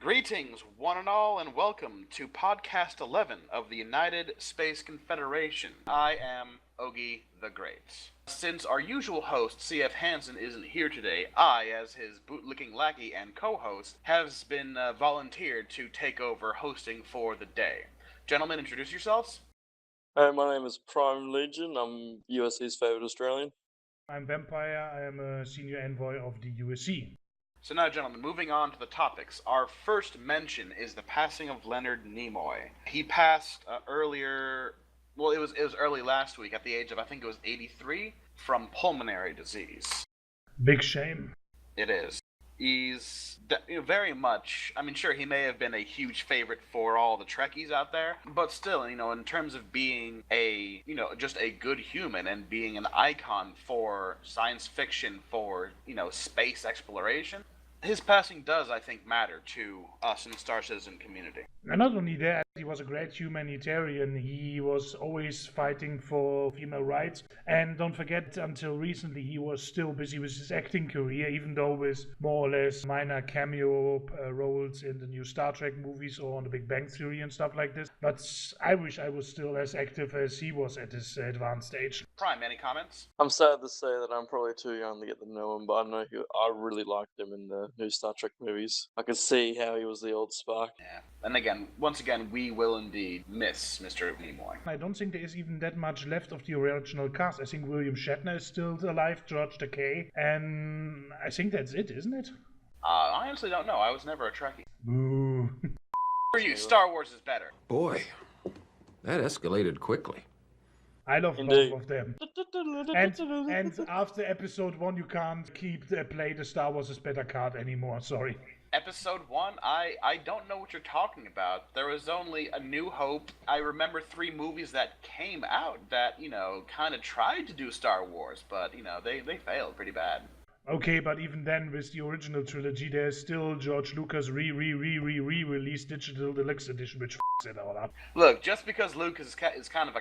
Greetings, one and all, and welcome to Podcast 11 of the United Space Confederation. I am Ogi the Great. Since our usual host, CF Hanson, isn't here today, I, as his bootlicking lackey and co-host, has been volunteered to take over hosting for the day. Gentlemen, introduce yourselves. Hi, my name is Prime Legion. I'm USC's favourite Australian. I'm Vampire. I am a senior envoy of the USC. So now, gentlemen, moving on to the topics. Our first mention is the passing of Leonard Nimoy. He passed earlier, well, it was early last week at the age of, I think it was 83, from pulmonary disease. Big shame. It is. He's very much, I mean, sure, he may have been a huge favorite for all the Trekkies out there, but still, in terms of being just a good human and being an icon for science fiction, for, space exploration, his passing does, I think, matter to us in the Star Citizen community. And not only that, he was a great humanitarian. He was always fighting for female rights. And don't forget, until recently, he was still busy with his acting career, even though with more or less minor cameo roles in the new Star Trek movies or on the Big Bang Theory and stuff like this. But I wish I was still as active as he was at his advanced age. Prime, any comments? I'm sad to say that I'm probably too young to get to know him, but I really liked him in the new Star Trek movies. I could see how he was the old Spock. Yeah. And once again, we will indeed miss Mr. Nimoy. I don't think there is even that much left of the original cast. I think William Shatner is still alive, George Takei, and I think that's it, isn't it? I honestly don't know. I was never a Trekkie. Boo. For you, Star Wars is better. Boy, that escalated quickly. I love Indeed. both of them. And after episode 1, you can't play the Star Wars is better card anymore, sorry. Episode 1, I don't know what you're talking about. There was only A New Hope. I remember 3 movies that came out that, kind of tried to do Star Wars, but, they failed pretty bad. Okay, but even then, with the original trilogy, there's still George Lucas re-released Digital Deluxe Edition, which f***s it all up. Look, just because Lucas is kind of a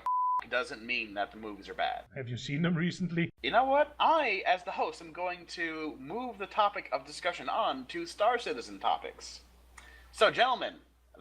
doesn't mean that the movies are bad. Have you seen them recently? You know what? I, as the host, am going to move the topic of discussion on to Star Citizen topics. So, gentlemen,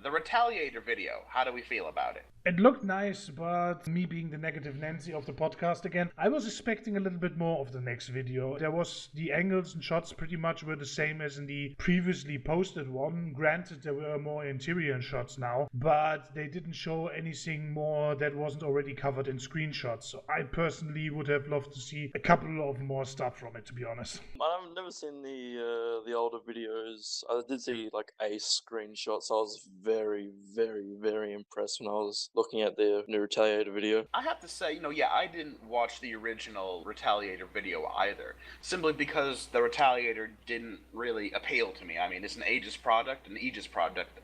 the Retaliator video, how do we feel about it? It looked nice, but me being the negative Nancy of the podcast again, I was expecting a little bit more of the next video. The angles and shots pretty much were the same as in the previously posted one. Granted, there were more interior shots now, but they didn't show anything more that wasn't already covered in screenshots. So I personally would have loved to see a couple of more stuff from it, to be honest. I've never seen the older videos. I did see like a screenshot, so I was very, very, very impressed when I was looking at the new Retaliator video. I have to say, I didn't watch the original Retaliator video either, simply because the Retaliator didn't really appeal to me. I mean, it's an Aegis product,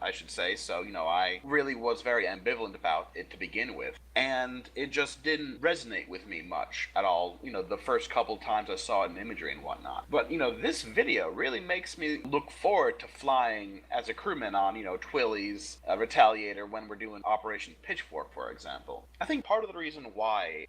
I should say, so, I really was very ambivalent about it to begin with, and it just didn't resonate with me much at all, the first couple times I saw it in imagery and whatnot. But, this video really makes me look forward to flying as a crewman on, Twilly's Retaliator when we're doing Operation Pitchfork, for example. I think part of the reason why,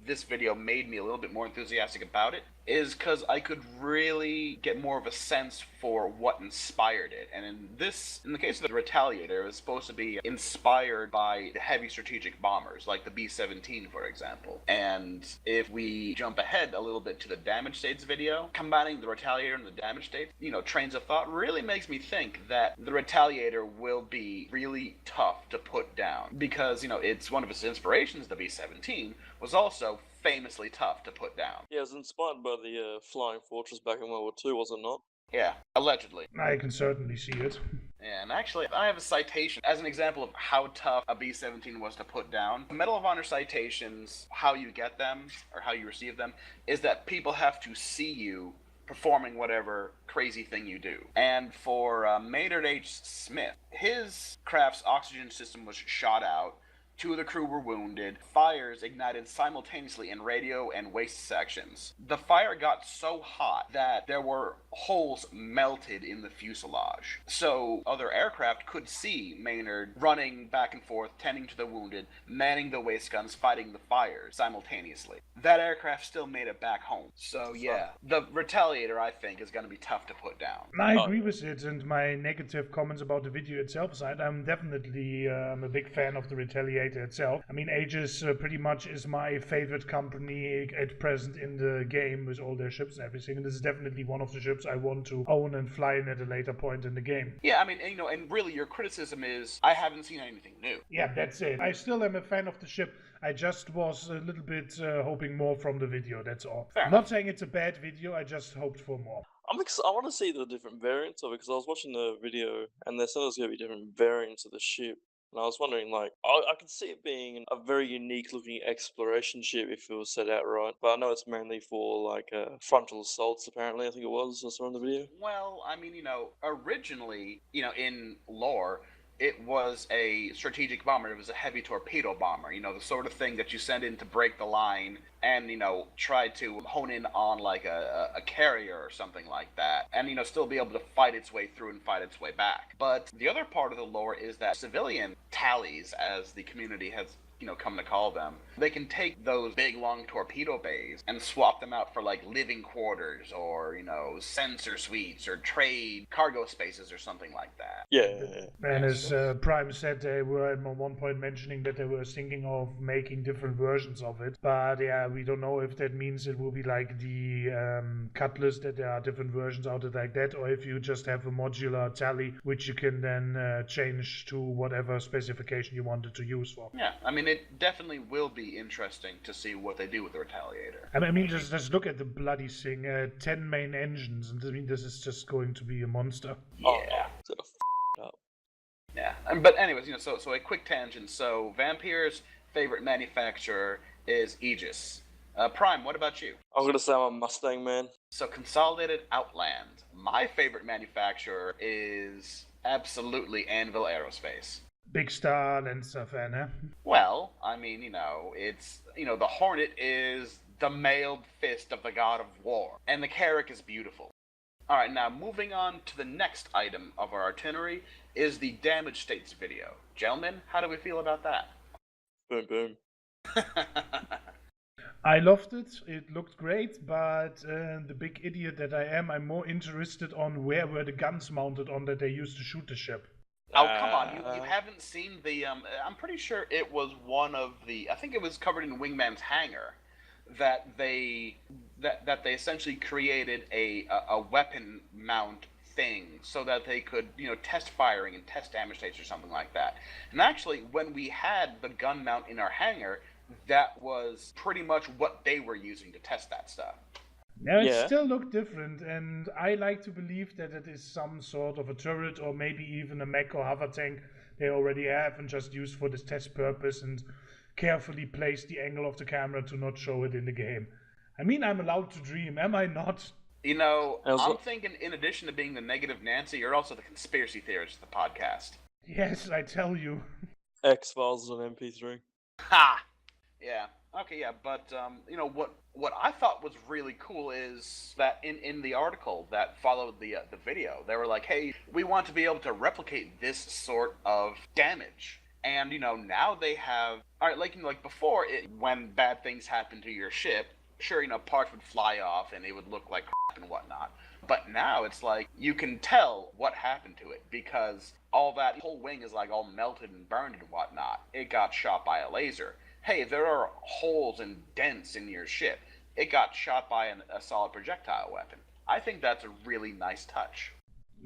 this video made me a little bit more enthusiastic about it is because I could really get more of a sense for what inspired it. And in the case of the Retaliator, it was supposed to be inspired by the heavy strategic bombers, like the B-17, for example. And if we jump ahead a little bit to the Damage States video, combining the Retaliator and the Damage States, trains of thought really makes me think that the Retaliator will be really tough to put down. Because, it's one of its inspirations, the B-17, was also famously tough to put down. Yeah, it was inspired by the Flying Fortress back in World War II, was it not? Yeah, allegedly. I can certainly see it. And actually, I have a citation as an example of how tough a B-17 was to put down. Medal of Honor citations, how you get them, or how you receive them, is that people have to see you performing whatever crazy thing you do. And for Maynard H. Smith, his craft's oxygen system was shot out. 2 of the crew were wounded. Fires ignited simultaneously in radio and waste sections. The fire got so hot that there were holes melted in the fuselage. So other aircraft could see Maynard running back and forth, tending to the wounded, manning the waste guns, fighting the fires simultaneously. That aircraft still made it back home. So yeah, the Retaliator, I think, is going to be tough to put down. I agree with it, and my negative comments about the video itself aside, I'm definitely a big fan of the Retaliator itself. I mean, Aegis pretty much is my favorite company at present in the game with all their ships and everything, and this is definitely one of the ships I want to own and fly in at a later point in the game. Yeah, I mean, and really your criticism is, I haven't seen anything new. Yeah, that's it. I still am a fan of the ship. I just was a little bit hoping more from the video, that's all. Fair I'm not saying it's a bad video, I just hoped for more. I want to see the different variants of it, because I was watching the video and they said there's going to be different variants of the ship. And I was wondering, like, I could see it being a very unique looking exploration ship if it was set out right. But I know it's mainly for, like, frontal assaults, apparently, I think it was. I saw in the video. Well, I mean, originally, in lore, it was a strategic bomber. It was a heavy torpedo bomber, the sort of thing that you send in to break the line and, try to hone in on like a carrier or something like that. And, still be able to fight its way through and fight its way back. But the other part of the lore is that civilian tallies, as the community has come to call them, they can take those big long torpedo bays and swap them out for like living quarters or sensor suites or trade cargo spaces or something like that. Yeah. And as Prime said, they were at one point mentioning that they were thinking of making different versions of it, but yeah, we don't know if that means it will be like the Cutlass, that there are different versions out of like that, or if you just have a modular tally which you can then change to whatever specification you wanted to use for. Yeah, I mean, it definitely will be interesting to see what they do with the Retaliator. I mean, just look at the bloody thing. 10 main engines, and I mean, this is just going to be a monster. Yeah. It's gonna f up. Yeah. But anyways, so a quick tangent. So Vampier's favorite manufacturer is Aegis. Prime, what about you? I'm going to say I'm a Mustang man. So Consolidated Outland. My favorite manufacturer is absolutely Anvil Aerospace. Big Star Lancer fan, eh? Well, I mean, it's, the Hornet is the mailed fist of the god of war, and the Carrack is beautiful. Alright, now moving on to the next item of our itinerary is the damage states video. Gentlemen, how do we feel about that? Boom, boom. I loved it. It looked great, but the big idiot that I am, I'm more interested on where were the guns mounted on that they used to shoot the ship. Oh, come on, you haven't seen the, I'm pretty sure it was one of the, I think it was covered in Wingman's hangar, that they essentially created a weapon mount thing so that they could, test firing and test damage states or something like that. And actually, when we had the gun mount in our hangar, that was pretty much what they were using to test that stuff. Now it still looked different, and I like to believe that it is some sort of a turret or maybe even a mech or hover tank they already have and just used for this test purpose and carefully placed the angle of the camera to not show it in the game. I mean, I'm allowed to dream, am I not? I'm thinking in addition to being the negative Nancy, you're also the conspiracy theorist of the podcast. Yes, I tell you. X-Files on MP3. Ha! Yeah. Okay, yeah, but, what I thought was really cool is that in the article that followed the video, they were like, hey, we want to be able to replicate this sort of damage. And, now they have, alright, like before, when bad things happen to your ship, sure, parts would fly off and it would look like crap and whatnot. But now it's like, you can tell what happened to it because all that whole wing is like all melted and burned and whatnot. It got shot by a laser. Hey, there are holes and dents in your ship. It got shot by a solid projectile weapon. I think that's a really nice touch.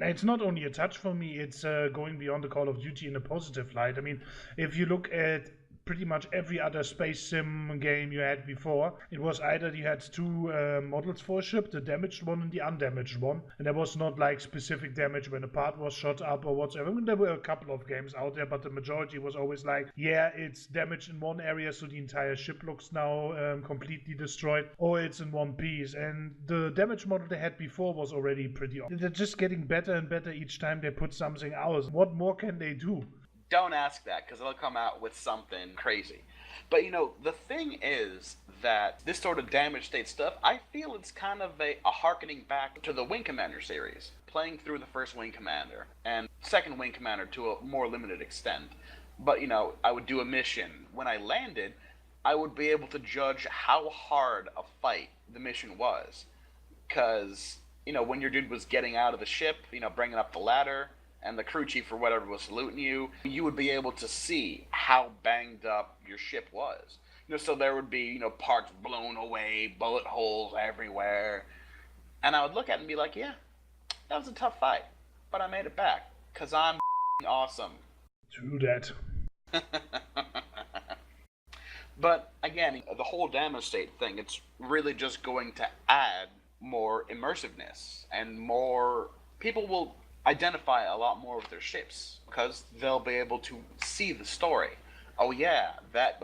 It's not only a touch for me, it's going beyond the Call of Duty in a positive light. I mean, if you look at pretty much every other space sim game you had before. It was either you had two models for a ship, the damaged one and the undamaged one, and there was not like specific damage when a part was shot up or whatsoever. I mean, there were a couple of games out there, but the majority was always like, yeah, it's damaged in one area, so the entire ship looks now completely destroyed, or it's in one piece. And the damage model they had before was already pretty awesome. They're just getting better and better each time they put something out. What more can they do? Don't ask that, because they'll come out with something crazy. But, you know, the thing is that this sort of damage state stuff, I feel it's kind of a harkening back to the Wing Commander series. Playing through the first Wing Commander, and second Wing Commander to a more limited extent. But, you know, I would do a mission. When I landed, I would be able to judge how hard a fight the mission was. Because, you know, when your dude was getting out of the ship, you know, bringing up the ladder, and the crew chief or whatever was saluting you, you would be able to see how banged up your ship was. You know, so there would be, you know, parts blown away, bullet holes everywhere. And I would look at it and be like, yeah, that was a tough fight, but I made it back, because I'm awesome. True that. But, again, the whole damage state thing, it's really just going to add more immersiveness, and more... people will identify a lot more with their ships, because they'll be able to see the story. Oh yeah, that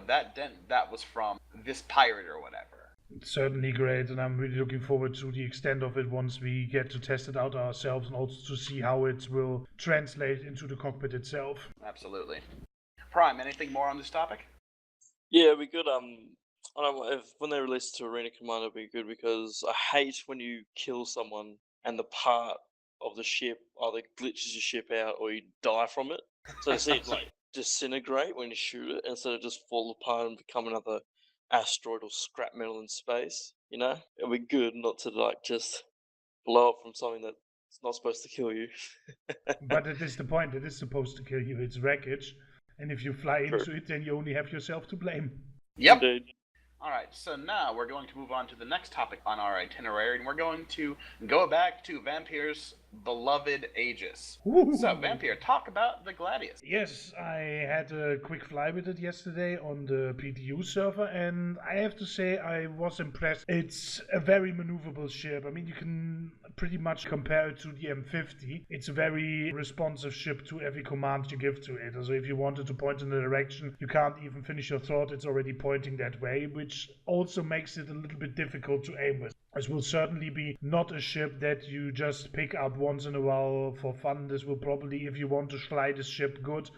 was from this pirate or whatever. It's certainly great, and I'm really looking forward to the extent of it once we get to test it out ourselves, and also to see how it will translate into the cockpit itself. Absolutely. Prime, anything more on this topic? Yeah, we could. I don't know if when they release it to Arena Commander, it'd be good, because I hate when you kill someone and the part of the ship either glitches your ship out or you die from it. So you see it like disintegrate when you shoot it instead of just fall apart and become another asteroid or scrap metal in space. You know, it'd be good not to like just blow up from something that's not supposed to kill you. But it is the point. It is supposed to kill you. It's wreckage, and if you fly into it, then you only have yourself to blame. Yep. Indeed. Alright, so now we're going to move on to the next topic on our itinerary, and we're going to go back to Vampier's beloved Aegis. Ooh. So, Vampier, talk about the Gladius. Yes, I had a quick fly with it yesterday on the PTU server, and I have to say I was impressed. It's a very maneuverable ship. I mean, you can pretty much compare it to the M50. It's a very responsive ship to every command you give to it. So if you wanted to point in a direction, you can't even finish your thought, it's already pointing that way, which also makes it a little bit difficult to aim with. This will certainly be not a ship that you just pick up once in a while for fun. This will probably, if you want to fly this ship good,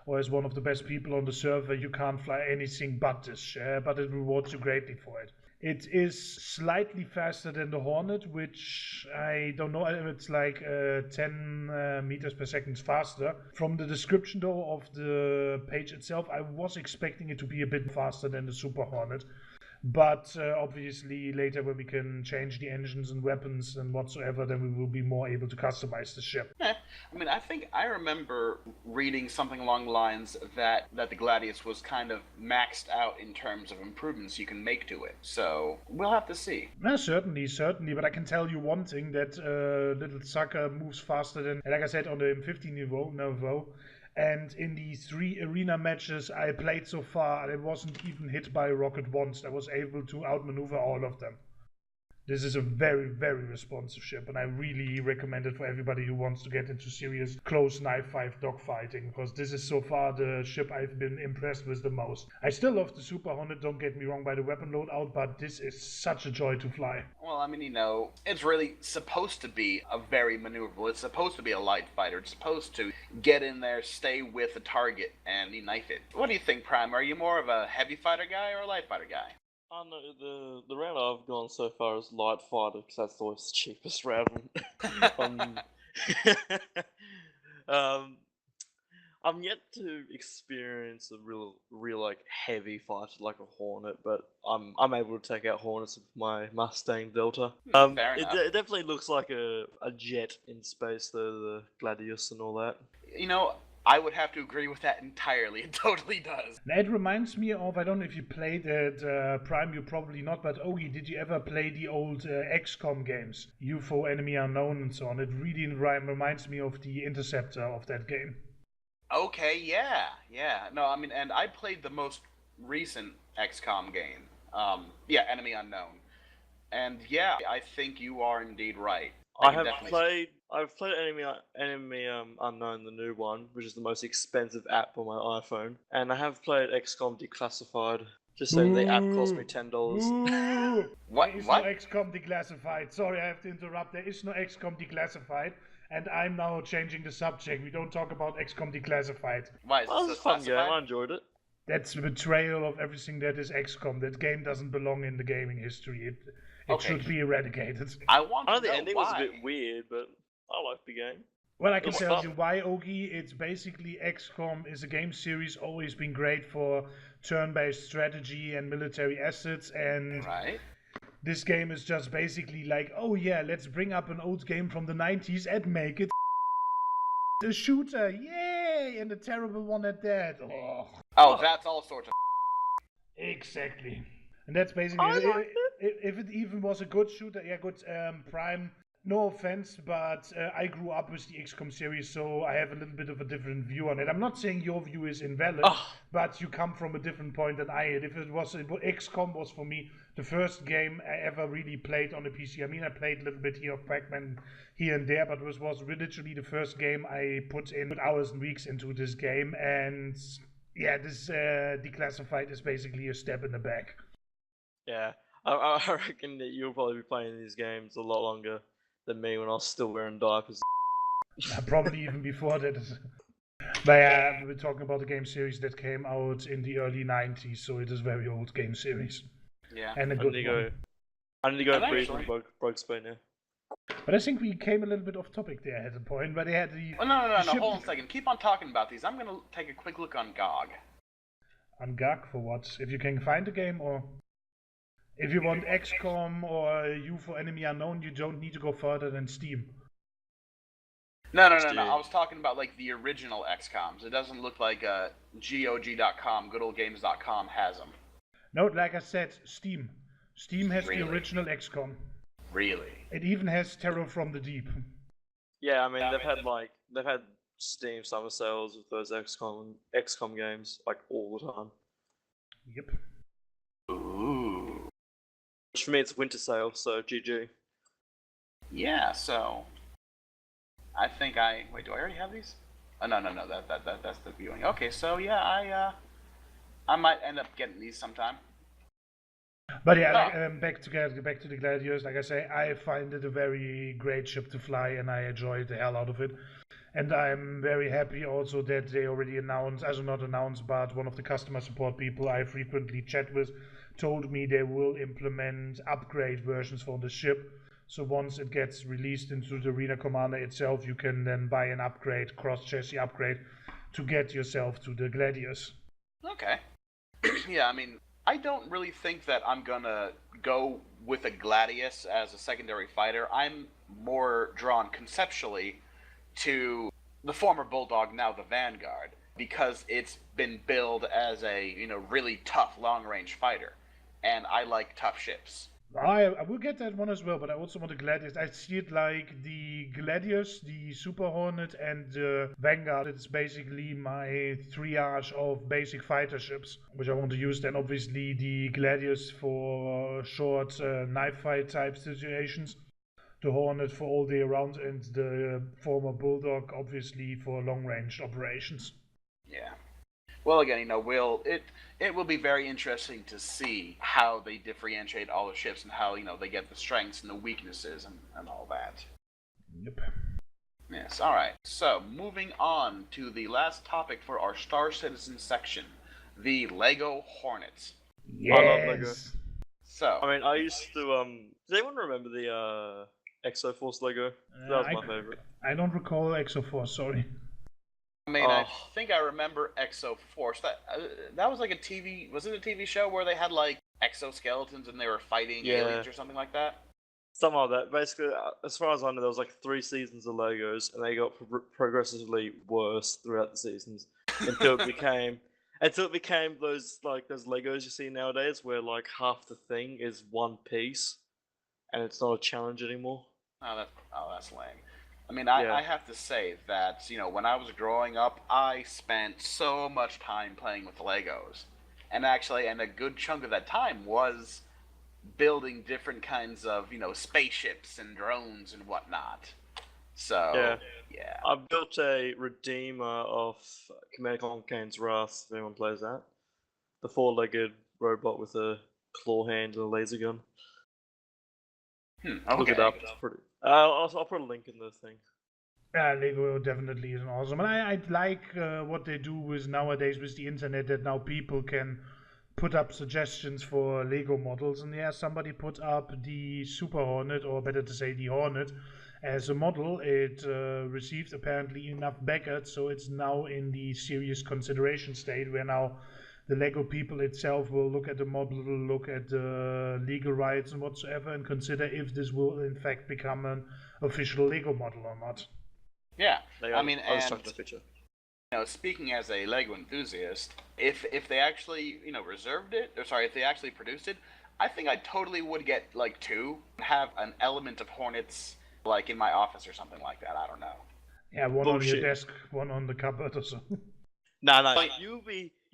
or as one of the best people on the server, you can't fly anything but this, but it rewards you greatly for it. It is slightly faster than the Hornet, which I don't know, it's like 10 meters per second faster. From the description though of the page itself, I was expecting it to be a bit faster than the Super Hornet. But obviously later when we can change the engines and weapons and whatsoever, then we will be more able to customize the ship. I mean, I think I remember reading something along the lines that the Gladius was kind of maxed out in terms of improvements you can make to it. So we'll have to see. Certainly. But I can tell you one thing, that little sucker moves faster than, like I said, on the M50 Nouveau. And in the 3 arena matches I played so far, I wasn't even hit by a rocket once. I was able to outmaneuver all of them. This is a very, very responsive ship, and I really recommend it for everybody who wants to get into serious close knife fight dogfighting, because this is so far the ship I've been impressed with the most. I still love the Super Hornet, don't get me wrong, by the weapon loadout, but this is such a joy to fly. Well, I mean, you know, it's really supposed to be a very maneuverable. It's supposed to be a light fighter. It's supposed to get in there, stay with the target, and you knife it. What do you think, Prime? Are you more of a heavy fighter guy or a light fighter guy? Oh no, the route I've gone so far is light fighter, because that's always the cheapest route. I'm yet to experience a real like heavy fighter like a Hornet, but I'm able to take out Hornets with my Mustang Delta. Fair It enough. definitely looks like a jet in space, though, the Gladius and all that. You know, I would have to agree with that entirely. It totally does. It reminds me of, I don't know if you played it, Prime, you probably not, but Ogi, did you ever play the old XCOM games? UFO, Enemy Unknown, and so on. It really reminds me of the Interceptor of that game. Okay, yeah. No, I mean, and I played the most recent XCOM game. Yeah, Enemy Unknown. And yeah, I think you are indeed right. I've played Enemy Unknown, the new one, which is the most expensive app on my iPhone, and I have played XCOM Declassified. Just saying, the app cost me $10. What? There is What? no XCOM Declassified. Sorry, I have to interrupt. There is no XCOM Declassified, and I'm now changing the subject. We don't talk about XCOM Declassified. Why is That was this a fun game. I enjoyed it. That's a betrayal of everything that is XCOM. That game doesn't belong in the gaming history. It Okay. should be eradicated. I want I to know the know ending why. was a bit weird, but I liked the game. Well, I can It was tell fun. you why, Ogi. It's basically XCOM is a game series always been great for turn-based strategy and military assets, and Right? this game is just basically like, oh yeah, let's bring up an old game from the 90s and make it a shooter, yay, and a terrible one at that. Oh, that's all sorts of. Exactly. And that's basically I liked if it even was a good shooter, yeah, good Prime. No offense, but I grew up with the XCOM series, so I have a little bit of a different view on it. I'm not saying your view is invalid, but you come from a different point than I did. If XCOM was for me the first game I ever really played on a PC. I mean, I played a little bit here of Pac-Man here and there, but it was literally the first game I put hours and weeks into this game, and yeah, this Declassified is basically a step in the back. Yeah, I reckon that you'll probably be playing these games a lot longer than me when I was still wearing diapers. Probably even before that. But yeah, we're talking about a game series that came out in the early 90s, so it is a very old game series. Yeah. And a I good need one. to go And breathe actually- and broke Spain now. But I think we came a little bit off topic there at the point, but they had the... Oh, no, ship- hold on a second. Keep on talking about these. I'm going to take a quick look on GOG. On GOG for what? If you can find a game, or... If you want XCOM or U for Enemy Unknown, you don't need to go further than Steam. No. Steam. I was talking about, like, the original XCOMs. It doesn't look like GOG.com, goodoldgames.com has them. No, like I said, Steam. Steam has Really? the original XCOM. Really? It even has Terror from the Deep. Yeah, I mean they've had Steam summer sales with those XCOM games like all the time. Yep. Ooh. Which for me it's winter sale, so GG. Yeah, so... I think Wait, do I already have these? Oh, no, that's the viewing. Okay, so yeah, I might end up getting these sometime. But yeah, back to the Gladius. Like I say, I find it a very great ship to fly, and I enjoy the hell out of it. And I'm very happy also that they already announced, but one of the customer support people I frequently chat with told me they will implement upgrade versions for the ship. So once it gets released into the Arena Commander itself, you can then buy an upgrade, cross-chassis upgrade, to get yourself to the Gladius. Okay. Yeah, I mean, I don't really think that I'm gonna go with a Gladius as a secondary fighter. I'm more drawn conceptually to the former Bulldog, now the Vanguard, because it's been billed as a, really tough long-range fighter. And I like tough ships. I will get that one as well, but I also want the Gladius. I see it like the Gladius, the Super Hornet, and the Vanguard. It's basically my triage of basic fighter ships, which I want to use. Then obviously the Gladius for short knife fight type situations, the Hornet for all day around, and the former Bulldog obviously for long range operations. Yeah. Well, again, it will be very interesting to see how they differentiate all the ships and how, they get the strengths and the weaknesses and all that. Yep. Yes, alright. So, moving on to the last topic for our Star Citizen section, the Lego Hornets. Yes. I love Lego. So, I mean I used to does anyone remember the Exo Force Lego? That was my favorite. I don't recall Exoforce, sorry. I think I remember Exo Force. That was like a TV. Was it a TV show where they had like exoskeletons and they were fighting aliens or something like that? Something like that. Basically, as far as I know, there was like 3 seasons of Legos, and they got progressively worse throughout the seasons until it became those Legos you see nowadays, where like half the thing is one piece, and it's not a challenge anymore. That's lame. I mean, I have to say that, when I was growing up, I spent so much time playing with Legos. and a good chunk of that time was building different kinds of, spaceships and drones and whatnot. So, yeah. I built a Redeemer of Command Conquer Kane's Wrath, if anyone plays that. The 4-legged robot with a claw hand and a laser gun. Okay. Look it up, it's pretty... I'll put a link in the thing. Yeah, Lego definitely is awesome. And I like what they do with nowadays with the internet, that now people can put up suggestions for Lego models. And yeah, somebody put up the Super Hornet, or better to say the Hornet, as a model. It received apparently enough backers, so it's now in the serious consideration state, where now the Lego people itself will look at the model, look at the legal rights and whatsoever, and consider if this will in fact become an official Lego model or not. Yeah, I was talking to the picture. Speaking as a Lego enthusiast, if they actually, reserved it, if they actually produced it, I think I totally would get, 2, have an element of Hornets, in my office or something like that, I don't know. Yeah, one on your desk, one on the cupboard or so. No.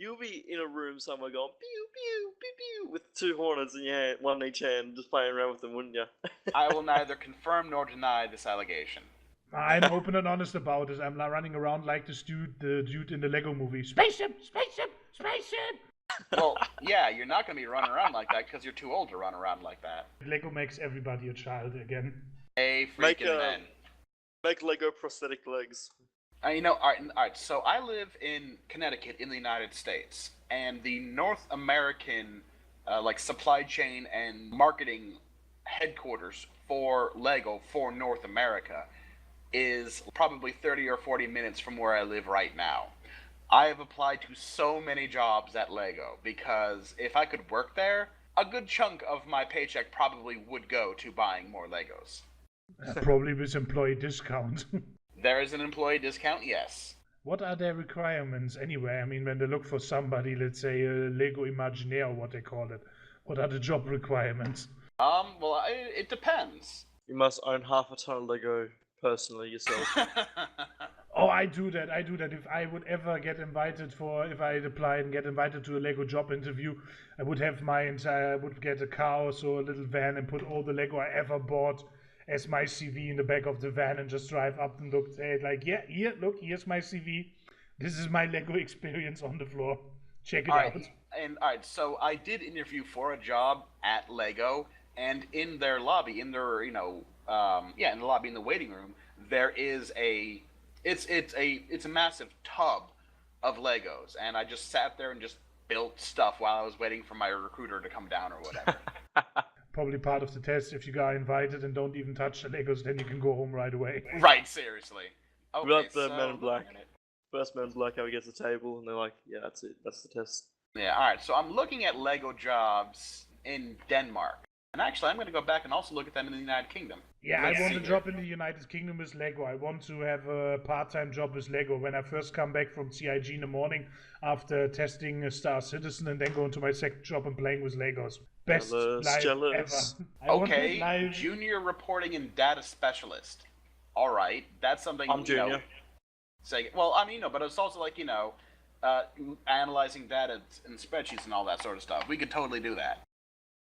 You'll be in a room somewhere going, pew, pew, pew, pew, with 2 Hornets in your hand, one in each hand, just playing around with them, wouldn't you? I will neither confirm nor deny this allegation. I'm open and honest about this. I'm not running around like the dude in the Lego movie. Spaceship, spaceship, spaceship! Well, yeah, you're not going to be running around like that because you're too old to run around like that. Lego makes everybody a child again. Hey, freaking man. Make Lego prosthetic legs. All right, so I live in Connecticut in the United States, and the North American, supply chain and marketing headquarters for Lego for North America is probably 30 or 40 minutes from where I live right now. I have applied to so many jobs at Lego because if I could work there, a good chunk of my paycheck probably would go to buying more Legos. Probably with employee discount. There is an employee discount, yes. What are their requirements anyway? I mean, when they look for somebody, let's say a Lego Imaginaire, or what they call it, what are the job requirements? Well, it depends. You must own half a ton of Lego personally yourself. Oh, I do that. If I would ever if I apply and get invited to a Lego job interview, I would have I would get a car or so, a little van, and put all the Lego I ever bought as my CV in the back of the van, and just drive up and look at it look, here's my CV. This is my Lego experience on the floor. Check it out. Alright, so I did interview for a job at Lego, and in their lobby, in their, in the lobby, in the waiting room, there is it's a massive tub of Legos, and I just sat there and just built stuff while I was waiting for my recruiter to come down or whatever. Probably part of the test. If you got invited and don't even touch the Legos, then you can go home right away. Right, seriously. Okay, like the Men in Black. First Men in Black, how he gets the table, and they're like, yeah, that's it. That's the test. Yeah, alright, so I'm looking at Lego jobs in Denmark. And actually, I'm going to go back and also look at them in the United Kingdom. Yeah, I want a job in the United Kingdom with Lego. I want to have a part-time job with Lego. When I first come back from CIG in the morning after testing Star Citizen, and then go into my second job and playing with Legos. Best life ever. Okay, junior reporting and data specialist. All right, that's something. I'm junior. But it's also analyzing data and spreadsheets and all that sort of stuff. We could totally do that.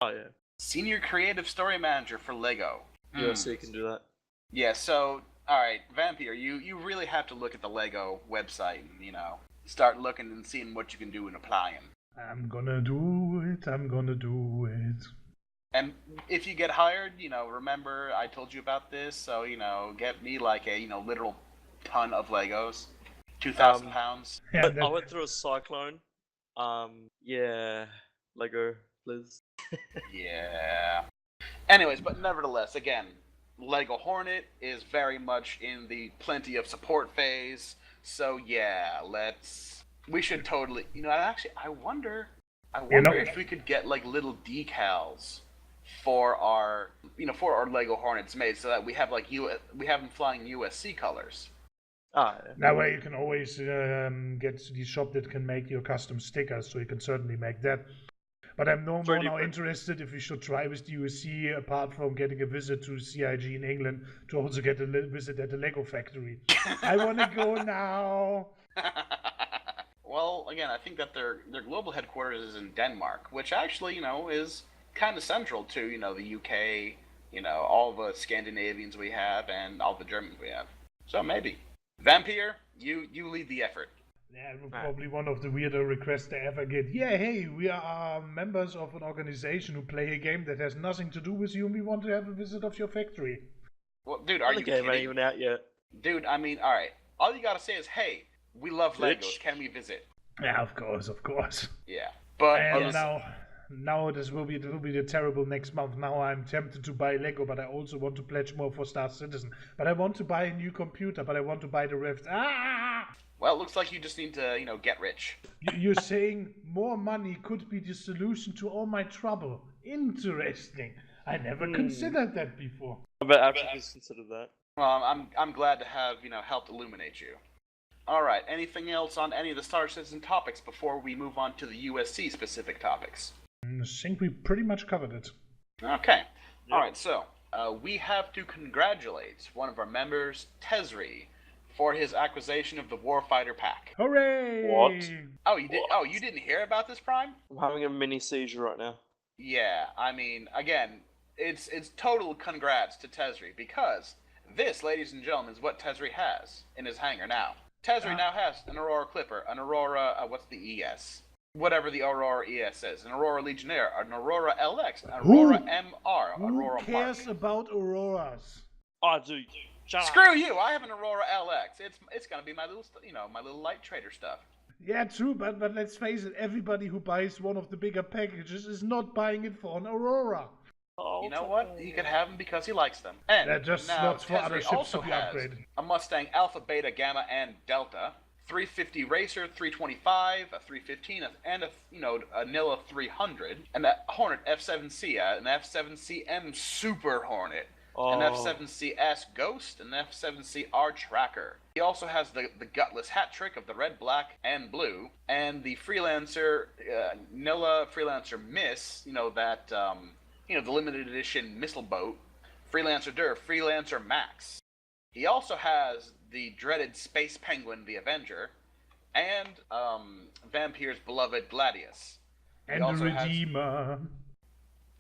Oh yeah. Senior creative story manager for Lego. Yeah, so you can do that. Yeah, so, alright, Vampier, you really have to look at the Lego website and, start looking and seeing what you can do and applying. I'm gonna do it. And if you get hired, remember I told you about this, so, get me a literal ton of Legos. 2,000 pounds. Yeah, I went through a cyclone. Lego, please. Yeah. Anyways, but nevertheless, again, Lego Hornet is very much in the plenty of support phase. So yeah, we should totally, actually, I wonder if we could get little decals for our Lego Hornets made, so that we have we have them flying USC colors. Ah, yeah. That way you can always get to the shop that can make your custom stickers, so you can certainly make that. But I'm no more now interested if we should try with the USC, apart from getting a visit to CIG in England, to also get a visit at the Lego factory. I want to go now. Well, well, again, I think that their global headquarters is in Denmark, which actually, is kind of central to, the UK, all the Scandinavians we have and all the Germans we have. So maybe. Vampier, you lead the effort. Yeah, probably one of the weirder requests I ever get. Yeah, hey, we are members of an organization who play a game that has nothing to do with you, and we want to have a visit of your factory. Well, dude, are you kidding? The game ain't even out yet. Dude, I mean, all right. All you gotta say is, "Hey, we love Legos. Can we visit?" Yeah, of course. Yeah, but and now it will be the terrible next month. Now I'm tempted to buy Lego, but I also want to pledge more for Star Citizen. But I want to buy a new computer, but I want to buy the Rift. Well, it looks like you just need to, get rich. You're saying more money could be the solution to all my trouble. Interesting. I never considered that before. I bet Africa's considered that. Well, I'm glad to have, helped illuminate you. Alright, anything else on any of the Star Citizen topics before we move on to the USC specific topics? I think we pretty much covered it. Okay. Yep. Alright, so we have to congratulate one of our members, Tesri, for his acquisition of the Warfighter Pack. Hooray! What? Oh, you did? Oh, you didn't hear about this, Prime? I'm having a mini seizure right now. Yeah, I mean, again, it's total congrats to Tesri, because this, ladies and gentlemen, is what Tesri has in his hangar now. Tesri now has an Aurora Clipper, an Aurora, what's the ES? Whatever the Aurora ES is, an Aurora Legionnaire, an Aurora LX, an Aurora MR, Aurora Who cares Mark. about Auroras? Oh, dude. Shut up. Screw you! I have an Aurora LX. It's gonna be my little, my little light trader stuff. Yeah, true, but let's face it, everybody who buys one of the bigger packages is not buying it for an Aurora. Oh, You know what? He could have them because he likes them. And They're just now slots for other Tesri ships to also be has upgraded. a Mustang Alpha, Beta, Gamma, and Delta, 350 Racer, 325, a 315, and a Nilla 300, and a Hornet F7C, an F7CM Super Hornet, an F7CS Ghost, and an F7CR Tracker. He also has the gutless hat trick of the red, black, and blue, and the Freelancer, Nilla Freelancer Miss, the limited edition missile boat, Freelancer Der, Freelancer Max. He also has the dreaded Space Penguin, the Avenger, and Vampier's beloved Gladius. And a Redeemer.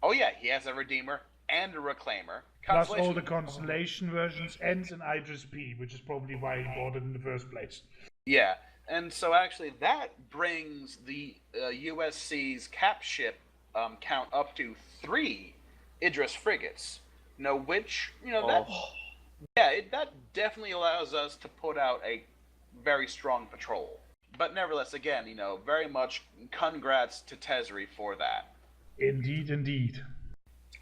Oh yeah, he has a Redeemer and a Reclaimer. Plus all the Constellation versions and an Idris P, which is probably why he bought it in the first place. Yeah, and so actually that brings the USC's cap ship count up to 3 Idris frigates. That definitely allows us to put out a very strong patrol. But nevertheless, again, very much congrats to Tesri for that. Indeed.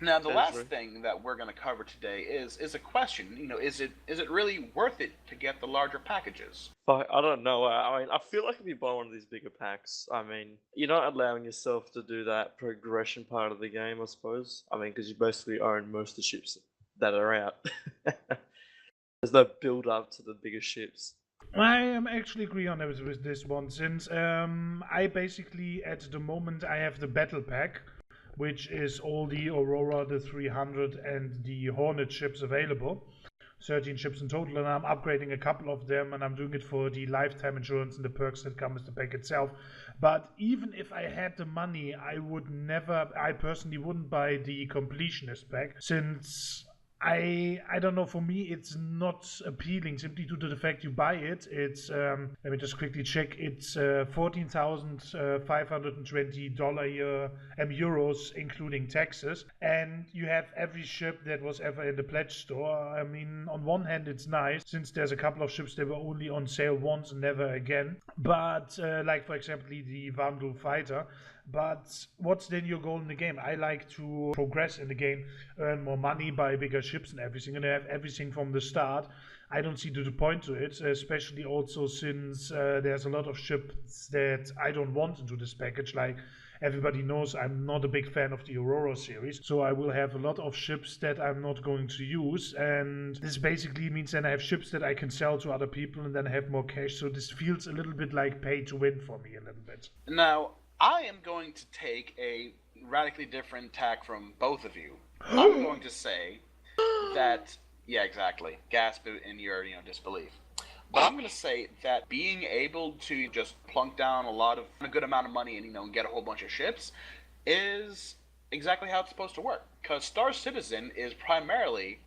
Now, the last thing that we're going to cover today is a question. Is it really worth it to get the larger packages? I don't know. I mean, I feel like if you buy one of these bigger packs, I mean, you're not allowing yourself to do that progression part of the game, I suppose. I mean, because you basically own most of the ships that are out. There's no build up to the bigger ships. I am actually agree on it with this one, since I basically, at the moment, I have the Battle Pack, which is all the Aurora, the 300, and the Hornet ships available. 13 ships in total, and I'm upgrading a couple of them, and I'm doing it for the lifetime insurance and the perks that come with the pack itself. But even if I had the money, I personally wouldn't buy the completionist pack, since I don't know, for me it's not appealing simply due to the fact you buy it. It's let me just quickly check. It's $14,520 euros including taxes, and you have every ship that was ever in the pledge store. I mean, on one hand it's nice since there's a couple of ships that were only on sale once and never again, but like for example the Vandal fighter. But what's then your goal in the game? I like to progress in the game, earn more money, buy bigger ships and everything, and I have everything from the start. I don't see the point to it, especially also since there's a lot of ships that I don't want into this package. Like everybody knows, I'm not a big fan of the Aurora series, so I will have a lot of ships that I'm not going to use, and this basically means then I have ships that I can sell to other people and then I have more cash, so this feels a little bit like pay to win for me a little bit. Now, I am going to take a radically different tack from both of you. I'm going to say that, yeah, exactly. Gasp in your disbelief. But I'm going to say that being able to just plunk down a good amount of money and, and get a whole bunch of ships is exactly how it's supposed to work. Because Star Citizen is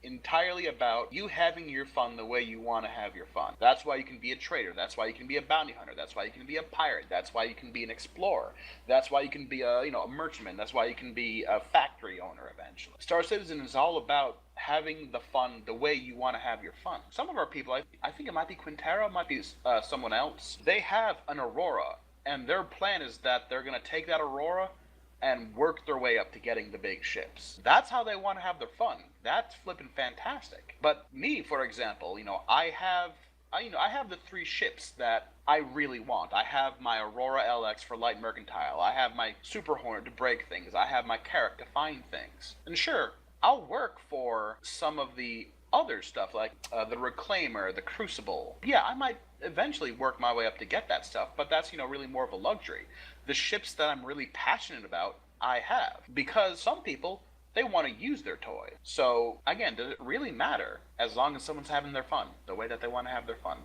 entirely about you having your fun the way you want to have your fun. That's why you can be a trader. That's why you can be a bounty hunter. That's why you can be a pirate. That's why you can be an explorer. That's why you can be a merchantman. That's why you can be a factory owner eventually. Star Citizen is all about having the fun the way you want to have your fun. Some of our people, I think it might be Quintero, it might be someone else. They have an Aurora, and their plan is that they're going to take that Aurora and work their way up to getting the big ships. That's how they want to have their fun. That's flippin' fantastic. But me, for example, I have the 3 ships that I really want. I have my Aurora LX for light mercantile. I have my Super Hornet to break things. I have my Carrack to find things. And sure, I'll work for some of the other stuff like the Reclaimer, the Crucible. Yeah, I might eventually work my way up to get that stuff, but that's, really more of a luxury. The ships that I'm really passionate about, I have. Because some people, they want to use their toy. So, again, does it really matter as long as someone's having their fun, the way that they want to have their fun?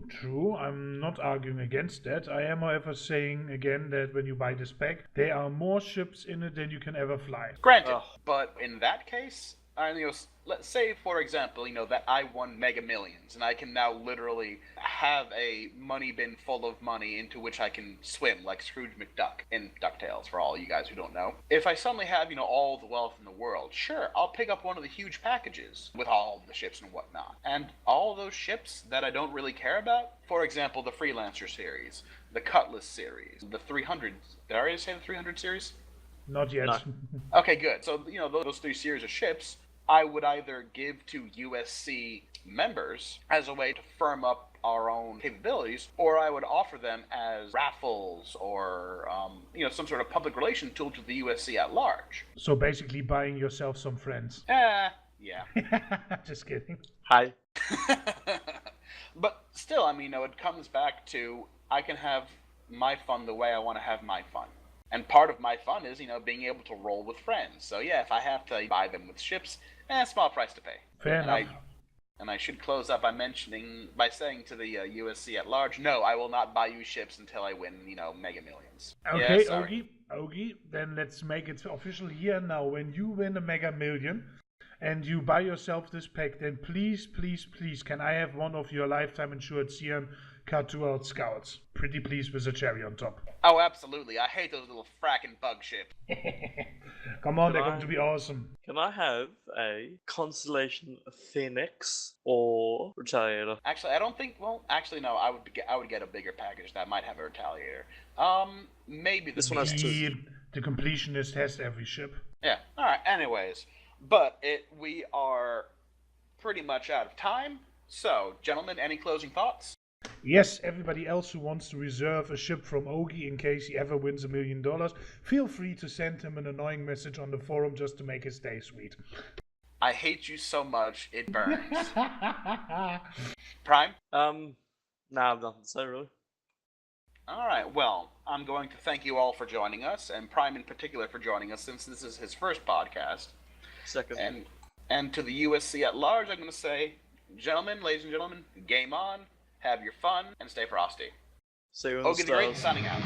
True. I'm not arguing against that. I am, however, saying again that when you buy this pack, there are more ships in it than you can ever fly. Granted, but in that case, let's say, for example, that I won Mega Millions, and I can now literally have a money bin full of money into which I can swim, like Scrooge McDuck in DuckTales, for all you guys who don't know. If I suddenly have, all the wealth in the world, sure, I'll pick up one of the huge packages with all the ships and whatnot. And all those ships that I don't really care about, for example, the Freelancer series, the Cutlass series, the 300, did I already say the 300 series? Not yet. No. Okay, good. So, those 3 series of ships, I would either give to USC members as a way to firm up our own capabilities, or I would offer them as raffles or, some sort of public relation tool to the USC at large. So basically buying yourself some friends. Yeah. Just kidding. Hi. But still, it comes back to I can have my fun the way I want to have my fun. And part of my fun is, being able to roll with friends. So yeah, if I have to buy them with ships, small price to pay. Fair enough. And I should close up by saying to the USC at large, no, I will not buy you ships until I win, Mega Millions. Okay, yeah, Ogi, then let's make it official here now. When you win a Mega Million and you buy yourself this pack, then please, can I have one of your lifetime insured Cian Cartoon Scouts? Pretty please, with a cherry on top. Oh, absolutely. I hate those little fracking bug ships. Come on, they're going to be awesome. Can I have a Constellation Phoenix or Retaliator? Actually, I don't think. Well, actually, no. I would get a bigger package that might have a Retaliator. Maybe this one has 2. The completionist has every ship. Yeah. All right. Anyways, but we are pretty much out of time. So, gentlemen, any closing thoughts? Yes, everybody else who wants to reserve a ship from Ogi in case he ever wins $1 million, feel free to send him an annoying message on the forum just to make his day sweet. I hate you so much, it burns. Prime? Nah, I've nothing to say, really. Alright, well, I'm going to thank you all for joining us, and Prime in particular for joining us, since this is his first podcast. Second. And to the USC at large, I'm going to say, gentlemen, ladies and gentlemen, game on. Have your fun, and stay frosty. See you in the Ogi the Great stars. signing out.